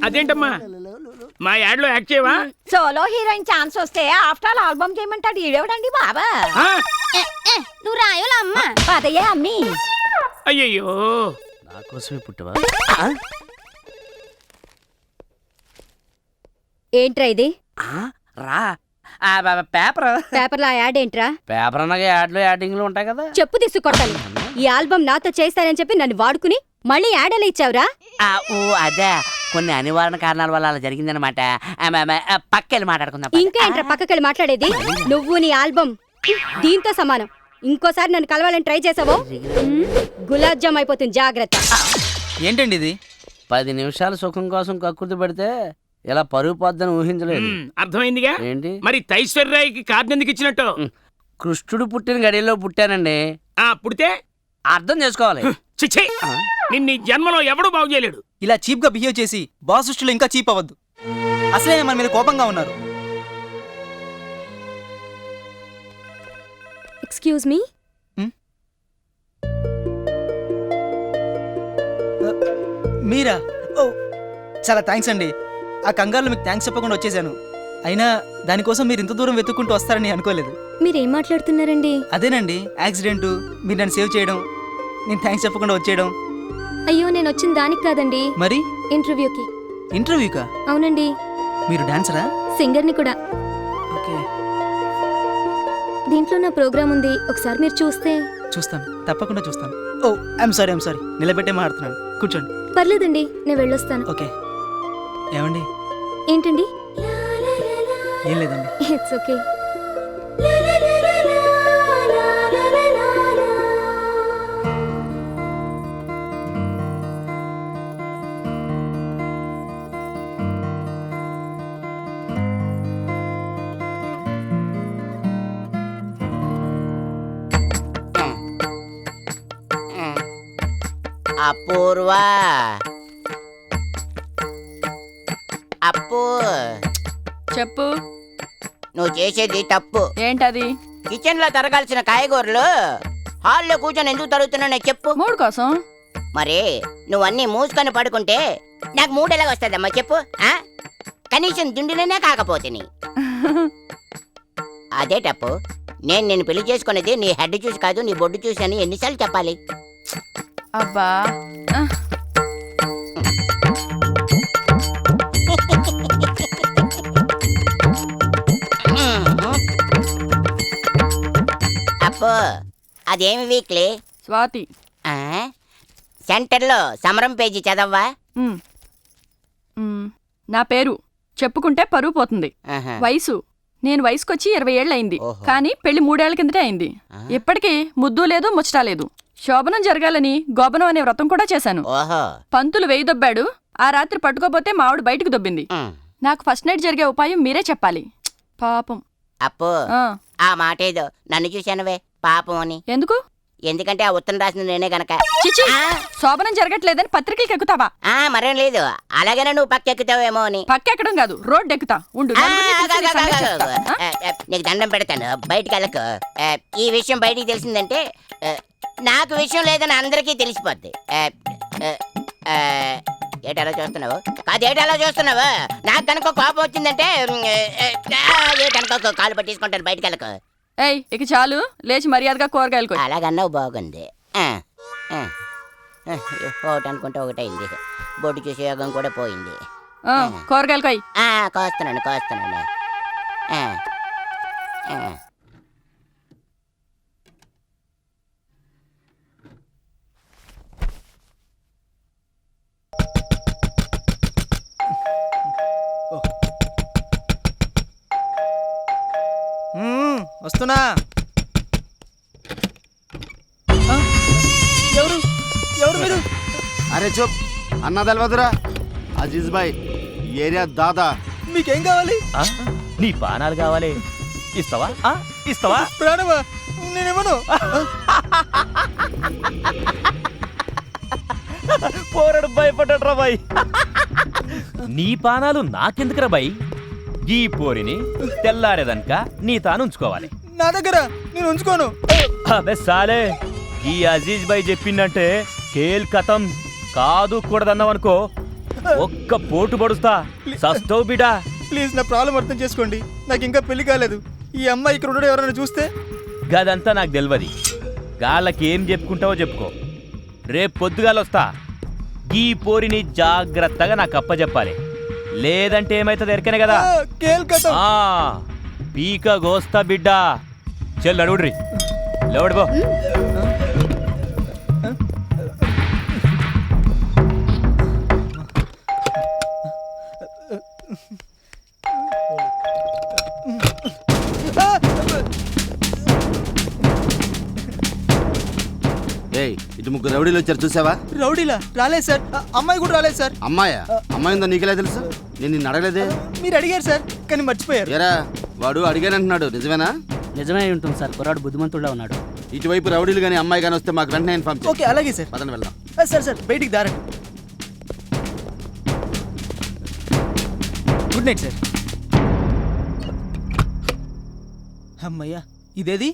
అదేంటమ్మా మా యాడ్లో యాక్ట్ చేయవా? సోలో హీరోయిన్ ఛాన్స్ వస్తే ఆఫ్టర్ ఆల్బమ్ చేయమంటాడు ఈడేవడండి బాబా. నువ్వు రాయోలా అమ్మ అదయ్యే అమ్మి. అయ్యయ్యో నా కోసమే పుట్టవా? ఏంట్రా ఇది? రా పేపర్ పేపర్లో యాడ్ ఏంట్రా? పేపర్ అనగా యాడ్లు యాడింగ్లు ఉంటాయి కదా. చెప్పు తీసుకొట్టాలి. ఈ ఆల్బమ్ నాతో చేస్తానని చెప్పి నన్ను వాడుకుని మళ్ళీ యాడ్ ఎలా ఇచ్చావురా? ఓ అదే కొన్ని అనివారణ కారణాల వల్ల అలా జరిగిందనమాట. పక్కెళ్ళి మాట్లాడుకుందాం. ఇంకా ఏంట్రా పక్కకెళ్ళి మాట్లాడేది? నువ్వు నీ ఆల్బమ్ దీంతో సమానం. ఇంకోసారి నన్ను కలవాలని ట్రై చేసావో గులాబ్ జామ్ అయిపోతుంది, జాగ్రత్త. ఏంటండి ఇది? 10 నిమిషాలు సుఖం కోసం కక్కుర్తి పెడితే ఇలా పరుగు పోద్దని ఊహించలేదు. అర్థమైందిగా. ఏంటి మరి తైశ్వర్రాయికి కార్డు ఎందుకు ఇచ్చినట్టు? కృష్ణుడు పుట్టిన గడిలో పుట్టానండి. పుడితే అర్థం చేసుకోవాలి. చిచ్చే నిన్ను ఈ జన్మలో ఎవడు బాగు చేయలేడు. ఇలా చీప్ గా బిహేవ్ చేసి బాస్ దృష్టిలో ఇంకా చీప్ అవ్వద్దు. అసలే మన మీద కోపంగా ఉన్నారు. Excuse me. మీరా? ఓ చాలా థ్యాంక్స్ అండి. ఆ కంగారులో మీకు థ్యాంక్స్ చెప్పకుండా వచ్చేసాను. అయినా దానికోసం మీరు ఇంత దూరం వెతుక్కుంటూ వస్తారని అనుకోలేదు. మీరేం మాట్లాడుతున్నారండి? అదేనండి యాక్సిడెంట్, మీరు నన్ను సేవ్ చేయడం, నేను థ్యాంక్స్ చెప్పకుండా వచ్చేయడం. అయ్యో నేను వచ్చిన దానికి కాదండి, మరి ఇంటర్వ్యూకి. ఇంటర్వ్యూకా? అవునండి. మీరు డాన్సరా? సింగర్ని కూడా. ఓకే, దీంట్లో నా ప్రోగ్రామ్ ఉంది, ఒకసారి మీరు చూస్తే. చూస్తాను, తప్పకుండా చూస్తాను. ఓ ఐఎమ్ సారీ నిలబెట్టే మాట్లాడుతున్నాను. కూర్చోండి. పర్లేదండి, నేను వెళ్ళొస్తాను. ఓకే. ఏమండి? ఏంటండి? ఏం లేదండి. It's okay. అపూర్వ, అప్పు చెప్పు. నువ్వు చేసేది తప్పు. ఏంటది? కిచెన్ లో తరగాల్సిన కాయగూరలు హాల్లో కూర్చొని ఎందుకు తరుగుతున్నా చెప్పు. మూడు కోసం. మరి నువ్వన్నీ మూసుకొని పడుకుంటే నాకు మూడు ఎలాగ వస్తుందమ్మా చెప్పు. కనీసం దుండినే కాకపోతే అదే తప్పు. నేను పెళ్లి చేసుకునేది నీ హెడ్ చూసి కాదు, నీ బొడ్డు చూసి అని ఎన్నిసార్లు చెప్పాలి? అబ్బా అప్పు అదేమి వీక్లీ? స్వాతి. సెంటర్లో సమరం పేజీ చదవ్వా? నా పేరు చెప్పుకుంటే పరువు పోతుంది. వయసు నేను వయసుకొచ్చి 20 ఏళ్ళయింది, కానీ పెళ్లి 3 ఏళ్ల కిందటే అయింది. ఇప్పటికీ ముద్దు లేదు, ముచ్చటా లేదు. శోభనం జరగాలని గోపనం అనే వ్రతం కూడా చేశాను. పంతులు 1000 దొబ్బాడు. ఆ రాత్రి పట్టుకోపోతే మావిడ బయటకు దొబ్బింది. నాకు ఫస్ట్ నైట్ జరిగే ఉపాయం మీరే చెప్పాలి. పాపం. అప్పు ఆ మాట ఏదో నన్ను చూశానువే పాపం అని. ఎందుకు? ఎందుకంటే ఆ ఉత్తరం రాసిన నేనే గనక. చిచి, శోభనం జరగట్లేదని పత్రికలకు ఎక్కుతావా? మరేం లేదు, అలాగనే నువ్వు పక్కెక్కుతావేమో అని. పక్కెక్కడం కాదు, రోడ్డు ఎక్కుతా. ఉండు, నీకు దండం పెడతాను, బయటికి వెళ్ళకు. ఈ విషయం బయటికి తెలిసిందంటే నాకు విషయం లేదని అందరికీ తెలిసిపోద్ది. ఏటలా చూస్తున్నావు? అదేటలా చూస్తున్నావు? నాకు కనుక కోపం వచ్చిందంటే ఏటనుకో కాలు పట్టేసుకుంటాను, బయటికి వెళ్ళకు. ఏయ్ ఇక చాలు, లేచి మర్యాదగా కూరగాయలు. అలాగన్నావు, బాగుంది. ఒకటి అనుకుంటే ఒకటైంది, బొడ్డు చూసే యోగం కూడా పోయింది. కూరగాయలు కొయ్యి. కోస్తున్నాను. వస్తున్నా. ఎవరు మీరు? అరే చూప్, అన్న తెలవదురా? అజీజ్ భాయ్, ఏరియా దాదా. మీకేం కావాలి? నీ పానాలు కావాలి. ఇస్తావా? ఇస్తావా? ప్రాణమా? నేనేమను. పోరడు భయపడ్డా బాయ్. నీ పానాలు నాకెందుకురా బాయ్? ఈ పోరిని తెల్లారేదనక నీ తాను ఉంచుకోవాలి. నా దగ్గర నేను ఉంచుకోను. అబే సాలే, ఈ అజీజ్ భాయ్ చెప్పిందంటే కేల్ కథం కాదు కూడదన్నావనుకో ఒక్క పోటు పడుస్తా సస్తవు బిడా. ప్లీజ్ నా ప్రాబ్లం అర్థం చేసుకోండి. నాకు ఇంకా పెళ్లి కాలేదు. ఈ అమ్మాయి ఇక్కడ ఉండడం ఎవరైనా చూస్తే గదంతా నాకు తెలియదు. గాళ్ళకి ఏం చెప్పుకుంటావో చెప్పుకో. రేపు పొద్దుగాలొస్తా. ఈ పోరిని జాగ్రత్తగా నాకు అప్పచెప్పాలి. లేదంటే ఏమైతుంది ఎరకనే కదా. ఆ, పీక గోస్తా బిడ్డ. చెల్లు అడుగుడ్రి లేవడిపో. ఏయ్ ఇటు ముగ్గురు రౌడీలు వచ్చారు చూసావా? రౌడీలా? రాలేదు సార్. అమ్మాయి కూడా రాలేదు సార్. అమ్మాయా? అమ్మాయి ఉందా నీకెలా తెలుసు? నేను నిన్ను అడగలేదే. మీరు అడిగారు సార్, కానీ మర్చిపోయారు. ఏరా వాడు అడిగానంటున్నాడు, నిజమేనా? నిజమే ఉంటుంది సార్, కుర్రాడు బుద్ధిమంతుడులా ఉన్నాడు. ఇటువైపు రౌడీలు కానీ అమ్మాయి కానీ వస్తే మాకు వెంటనే ఇన్ఫార్మ్ చేయి. ఓకే, అలాగే సార్. పదండి వెళ్దాం. సార్ సార్ బయటికి దారండి. Good night sir. అమ్మయ్యా, ఇదేది?